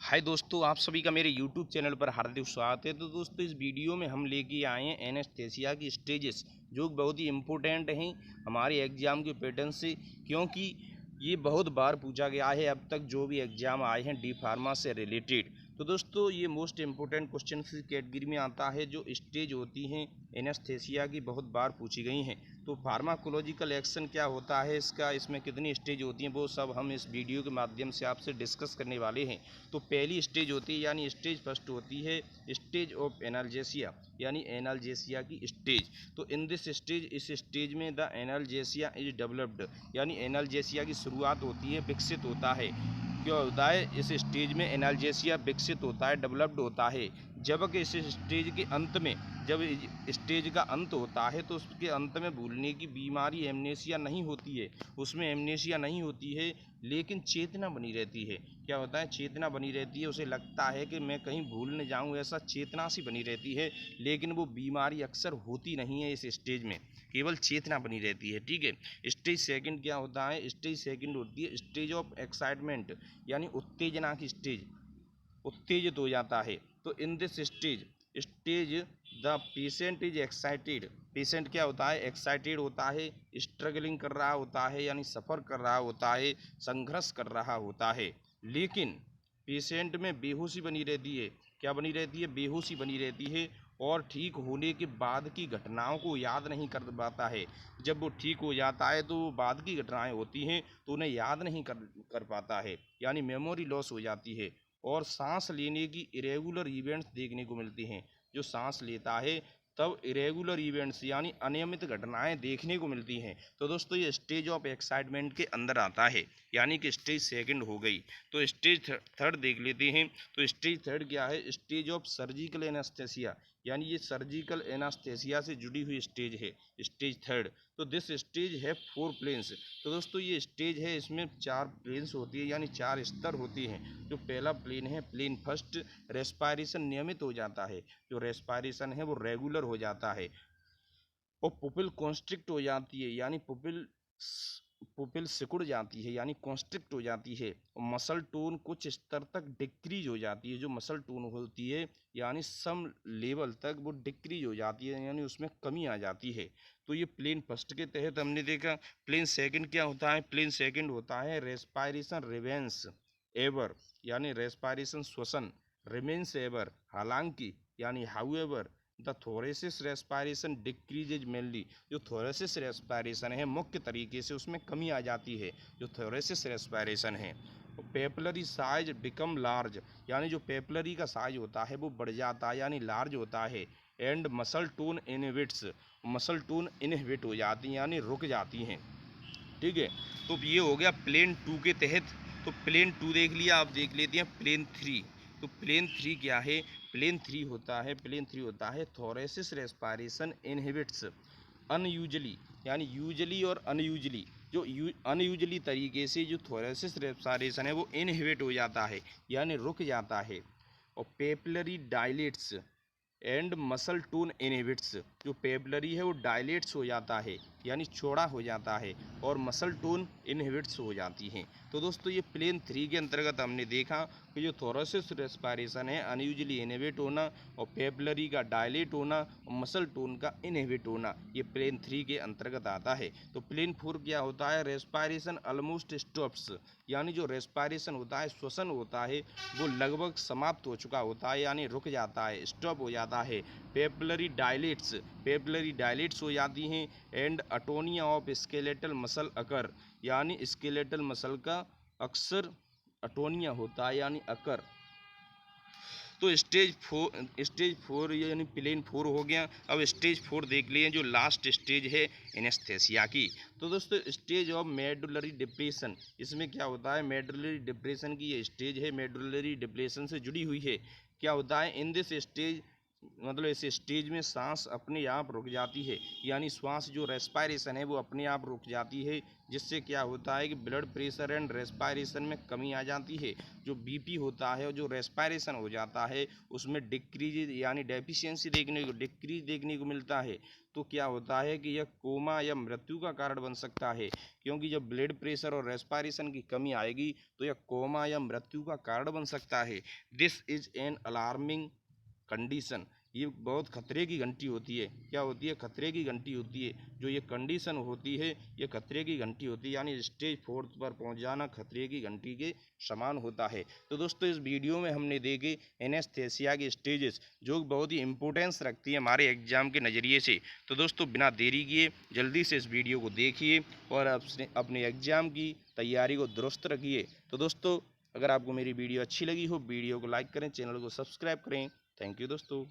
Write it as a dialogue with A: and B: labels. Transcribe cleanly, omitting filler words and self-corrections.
A: हाय दोस्तों, आप सभी का मेरे YouTube चैनल पर हार्दिक स्वागत है। तो दोस्तों, इस वीडियो में हम लेके आए हैं एनेस्थेसिया की स्टेजेस, जो बहुत ही इम्पोर्टेंट हैं हमारे एग्ज़ाम के पैटर्न से, क्योंकि ये बहुत बार पूछा गया है अब तक जो भी एग्ज़ाम आए हैं डी फार्मा से रिलेटेड। तो दोस्तों, ये मोस्ट इम्पोर्टेंट क्वेश्चन इस कैटेगरी में आता है। जो स्टेज होती हैं एनेस्थेसिया की बहुत बार पूछी गई हैं। तो फार्माकोलॉजिकल एक्शन क्या होता है इसका, इसमें कितनी स्टेज होती हैं, वो सब हम इस वीडियो के माध्यम से आपसे डिस्कस करने वाले हैं। तो पहली स्टेज होती है यानी स्टेज फर्स्ट होती है स्टेज ऑफ एनाल्जेसिया, यानी एनाल्जेसिया की स्टेज। तो इन दिस स्टेज, इस स्टेज में द एनाल्जेसिया इज डेवलप्ड, यानी एनाल्जेसिया की शुरुआत होती है, विकसित होता है। क्या होता है इस स्टेज में? एनाल्जेसिया विकसित होता है, डेवलप्ड होता है। जबकि इस स्टेज के अंत में, जब स्टेज का अंत होता है तो उसके अंत में भूलने की बीमारी एमनेसिया नहीं होती है, उसमें एमनेसिया नहीं होती है, लेकिन चेतना बनी रहती है। क्या होता है? चेतना बनी रहती है। उसे लगता है कि मैं कहीं भूल न जाऊं, ऐसा चेतना सी बनी रहती है, लेकिन वो बीमारी अक्सर होती नहीं है इस स्टेज में, केवल चेतना बनी रहती है। ठीक है। स्टेज सेकंड क्या होता है? स्टेज सेकंड होती है स्टेज ऑफ एक्साइटमेंट, यानी उत्तेजना की स्टेज, उत्तेजित हो जाता है। तो in this stage the patient is excited. Patient क्या होता है? एक्साइटेड होता है, स्ट्रगलिंग कर रहा होता है, यानी सफ़र कर रहा होता है, संघर्ष कर रहा होता है। लेकिन पेशेंट में बेहोशी बनी रहती है। क्या बनी रहती है? बेहोशी बनी रहती है, और ठीक होने के बाद की घटनाओं को याद नहीं कर पाता है। जब वो ठीक हो जाता है तो वो बाद की घटनाएं होती हैं तो उन्हें याद नहीं कर पाता है, यानी मेमोरी लॉस हो जाती है। और सांस लेने की इरेगुलर इवेंट्स देखने को मिलती हैं। जो सांस लेता है तब इरेगुलर इवेंट्स, यानी अनियमित घटनाएं देखने को मिलती हैं। तो दोस्तों, ये स्टेज ऑफ एक्साइटमेंट के अंदर आता है, यानी कि स्टेज सेकंड हो गई। तो स्टेज थर्ड देख लेते हैं। तो स्टेज थर्ड क्या है? स्टेज ऑफ सर्जिकल एनास्थेसिया, यानी ये सर्जिकल एनास्थेसिया से जुड़ी हुई स्टेज है, स्टेज थर्ड। तो दिस स्टेज है 4 प्लेन्स। तो दोस्तों, ये स्टेज है, इसमें 4 प्लेन्स होती है, यानी 4 स्तर होती हैं। जो पहला प्लेन है, प्लेन फर्स्ट, रेस्पायरेशन नियमित हो जाता है, जो रेस्पायरेशन है वो रेगुलर हो जाता है। और पुपिल कॉन्स्ट्रिक्ट हो जाती है, यानी पुपिल पुपिल सिकुड़ जाती है, यानी कॉन्स्ट्रिक्ट हो जाती है। और मसल टोन कुछ स्तर तक डिक्रीज हो जाती है। जो मसल टोन होती है, यानी सम लेवल तक वो डिक्रीज हो जाती है, यानी उसमें कमी आ जाती है। तो ये प्लेन फर्स्ट के तहत हमने देखा। प्लेन सेकंड क्या होता है? प्लेन सेकंड होता है रेस्पायरेशन रिवेंस एवर, यानी रेस्पायरेशन श्वसन, रिमेंस एवर, हालांकि, यानी however the thoracic respiration decreases mainly. जो थोरेसिस रेस्पायरेशन है मुख्य तरीके से उसमें कमी आ जाती है, जो थोरेसिस रेस्पायरेशन है। पेपलरी साइज बिकम लार्ज, यानी जो पेपलरी का साइज होता है वो बढ़ जाता है, यानी लार्ज होता है। And muscle tone inhibits, muscle tone inhibit हो जाती हैं, यानी रुक जाती हैं। ठीक है। तो ये हो गया प्लेन टू के तहत। तो प्लेन टू देख लिया, आप देख लेते हैं प्लेन थ्री। तो प्लेन थ्री क्या है? प्लेन थ्री होता है थोरेसिस रेस्पायरेशन इनहिबिट्स अनयूजली, यानी यूजली और अनयूजली। जो अनयूजली तरीके से जो थोरेसिस रेस्पायरेशन है वो इनहिबिट हो जाता है, यानी रुक जाता है। और papillary dilates and muscle tone inhibits, जो पेपलरी है वो डायलेट्स हो जाता है, यानी चौड़ा हो जाता है, और मसल टोन इनहिबिट्स हो जाती हैं। तो दोस्तों, ये प्लेन थ्री के अंतर्गत हमने देखा कि जो थोरेसिस रेस्पायरेशन है अनयूजली इनहिबिट होना, और पेपलरी का डायलेट होना, और मसल टोन का इनहिबिट होना, ये प्लेन थ्री के अंतर्गत आता है। तो प्लेन फोर क्या होता है? रेस्पायरेशन ऑलमोस्ट स्टॉप्स, यानी जो रेस्पायरेशन होता है, श्वसन होता है, वो लगभग समाप्त हो चुका होता है, यानी रुक जाता है, स्टॉप हो जाता है। पेपलरी डायलेट्स हो जाती हैं। एंड अटोनिया ऑफ स्केलेटल मसल अकर, यानी स्केलेटल मसल का अक्सर अटोनिया होता है, यानी अकर। तो स्टेज फोर यानी प्लेन फोर हो गया। अब स्टेज फोर देख लिए, जो लास्ट स्टेज है एनेस्थेसिया की। तो दोस्तों, स्टेज ऑफ मेडुलरी डिप्रेशन, इसमें क्या होता है? मेडुलरी डिप्रेशन की ये स्टेज है, मेडुलरी डिप्रेशन से जुड़ी हुई है। क्या होता है? इन दिस स्टेज मतलब इस स्टेज में सांस अपने आप रुक जाती है, यानी श्वास जो रेस्पायरेशन है वो अपने आप रुक जाती है, जिससे क्या होता है कि ब्लड प्रेशर एंड रेस्पायरेशन में कमी आ जाती है। जो बीपी होता है और जो रेस्पायरेशन हो जाता है उसमें डिक्रीज यानी डेफिशिएंसी डिक्रीज देखने को मिलता है। तो क्या होता है कि यह कोमा या मृत्यु का कारण बन सकता है, क्योंकि जब ब्लड प्रेशर और रेस्पायरेशन की कमी आएगी तो यह कोमा या मृत्यु का कारण बन सकता है। This is an alarming condition. ये बहुत खतरे की घंटी होती है। क्या होती है? खतरे की घंटी होती है। जो ये कंडीशन होती है ये खतरे की घंटी होती है, यानी स्टेज 4 पर पहुंच जाना खतरे की घंटी के समान होता है। तो दोस्तों इस वीडियो में हमने देखे एनेस्थेसिया के स्टेजेस, जो बहुत ही इंपॉर्टेंस रखती है हमारे एग्जाम के नज़रिए से। तो दोस्तों बिना देरी किए जल्दी से इस वीडियो को देखिए और अपने एग्जाम की तैयारी को दुरुस्त रखिए। तो दोस्तों अगर आपको मेरी वीडियो अच्छी लगी हो, वीडियो को लाइक करें, चैनल को सब्सक्राइब करें। थैंक यू दोस्तों।